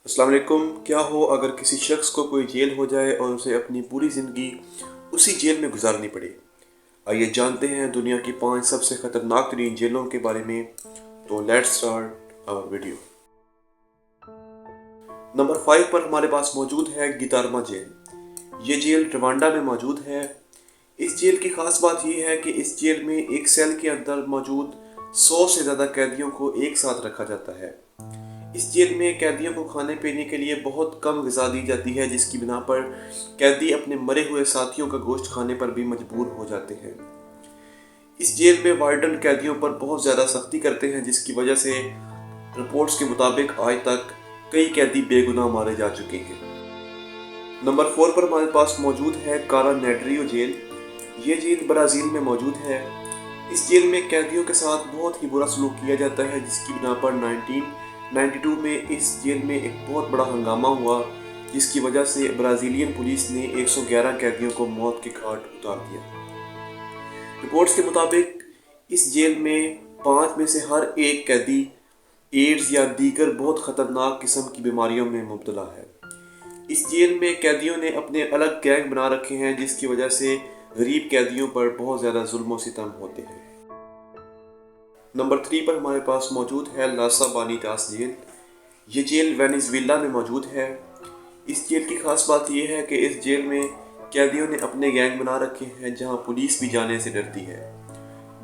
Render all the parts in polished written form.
السلام علیکم۔ کیا ہو اگر کسی شخص کو کوئی جیل ہو جائے اور اسے اپنی پوری زندگی اسی جیل میں گزارنی پڑے؟ آئیے جانتے ہیں دنیا کی 5 سب سے خطرناک ترین جیلوں کے بارے میں۔ تو let's start our video. Number 5 پر ہمارے پاس موجود ہے گیتارما جیل۔ یہ جیل روانڈا میں موجود ہے۔ اس جیل کی خاص بات یہ ہے کہ اس جیل میں ایک سیل کے اندر موجود 100 سے زیادہ قیدیوں کو ایک ساتھ رکھا جاتا ہے۔ اس جیل میں قیدیوں کو کھانے پینے کے لیے بہت کم غذا دی جاتی ہے، جس کی بنا پر قیدی اپنے مرے ہوئے ساتھیوں کا گوشت کھانے پر بھی مجبور ہو جاتے ہیں۔ اس جیل میں وارڈن قیدیوں پر بہت زیادہ سختی کرتے ہیں، جس کی وجہ سے رپورٹس کے مطابق آج تک کئی قیدی بے گناہ مارے جا چکے ہیں۔ نمبر 4 پر ہمارے پاس موجود ہے کارا نیڈریو جیل۔ یہ جیل برازیل میں موجود ہے۔ اس جیل میں قیدیوں کے ساتھ بہت ہی برا سلوک کیا جاتا ہے، جس کی بنا پر 1992 میں اس جیل میں ایک بہت بڑا ہنگامہ ہوا، جس کی وجہ سے برازیلین پولیس نے 111 قیدیوں کو موت کے گھاٹ اتار دیا۔ رپورٹس کے مطابق اس جیل میں 5 میں سے ہر ایک قیدی ایڈز یا دیگر بہت خطرناک قسم کی بیماریوں میں مبتلا ہے۔ اس جیل میں قیدیوں نے اپنے الگ گینگ بنا رکھے ہیں، جس کی وجہ سے غریب قیدیوں پر بہت زیادہ ظلم و ستم ہوتے ہیں۔ نمبر 3 پر ہمارے پاس موجود ہے لاسا بانیتاس جیل۔ یہ جیل وینیزویلا میں موجود ہے۔ اس جیل کی خاص بات یہ ہے کہ اس جیل میں قیدیوں نے اپنے گینگ بنا رکھے ہیں، جہاں پولیس بھی جانے سے ڈرتی ہے۔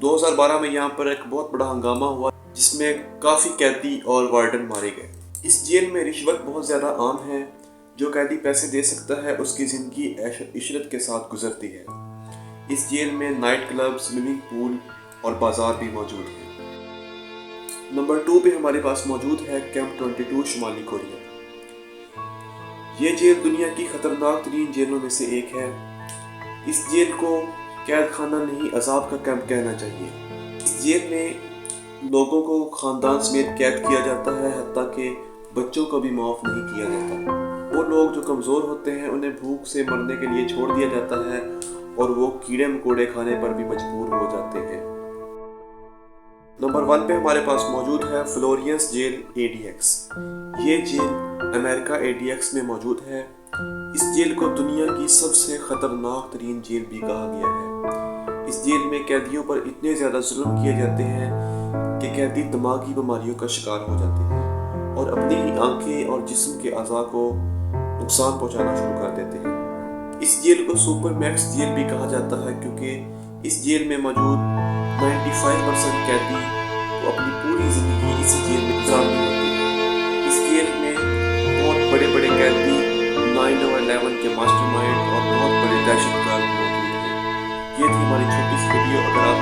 2012 میں یہاں پر ایک بہت بڑا ہنگامہ ہوا، جس میں کافی قیدی اور وارڈن مارے گئے۔ اس جیل میں رشوت بہت زیادہ عام ہے۔ جو قیدی پیسے دے سکتا ہے اس کی زندگی عشرت کے ساتھ گزرتی ہے۔ اس جیل میں نائٹ کلب، سوئمنگ پول اور بازار بھی موجود ہیں۔ نمبر 2 پہ ہمارے پاس موجود ہے کیمپ 22 شمالی کوریا۔ یہ جیل دنیا کی خطرناک ترین جیلوں میں سے ایک ہے۔ اس جیل کو قید خانہ نہیں، عذاب کا کیمپ کہنا چاہیے۔ اس جیل میں لوگوں کو خاندان سمیت قید کیا جاتا ہے، حتیٰ کہ بچوں کو بھی معاف نہیں کیا جاتا۔ وہ لوگ جو کمزور ہوتے ہیں انہیں بھوک سے مرنے کے لیے چھوڑ دیا جاتا ہے، اور وہ کیڑے مکوڑے کھانے پر بھی مجبور ہو جاتے ہیں۔ نمبر 1 پہ ہمارے پاس موجود ہے فلورینس جیل ADX۔ یہ جیل امریکہ ADX میں موجود ہے۔ اس جیل کو دنیا کی سب سے خطرناک ترین جیل بھی کہا گیا ہے۔ اس جیل میں قیدیوں پر اتنے زیادہ ظلم کیے جاتے ہیں کہ قیدی دماغی بیماریوں کا شکار ہو جاتے ہیں اور اپنی ہی آنکھیں اور جسم کے اعضاء کو نقصان پہنچانا شروع کر دیتے ہیں۔ اس جیل کو سپر میکس جیل بھی کہا جاتا ہے، کیونکہ اس جیل میں موجود 95% قیدی کو اپنی پوری زندگی اسی جیل میں گزارنی ہوتی ہے۔ اس جیل میں بہت بڑے بڑے قیدی 9/11 کے ماسٹر مائنڈ اور بہت بڑے دہشت گرد موجود ہیں۔ یہ تھی ہماری چھوٹی سی ویڈیو۔ اگر آپ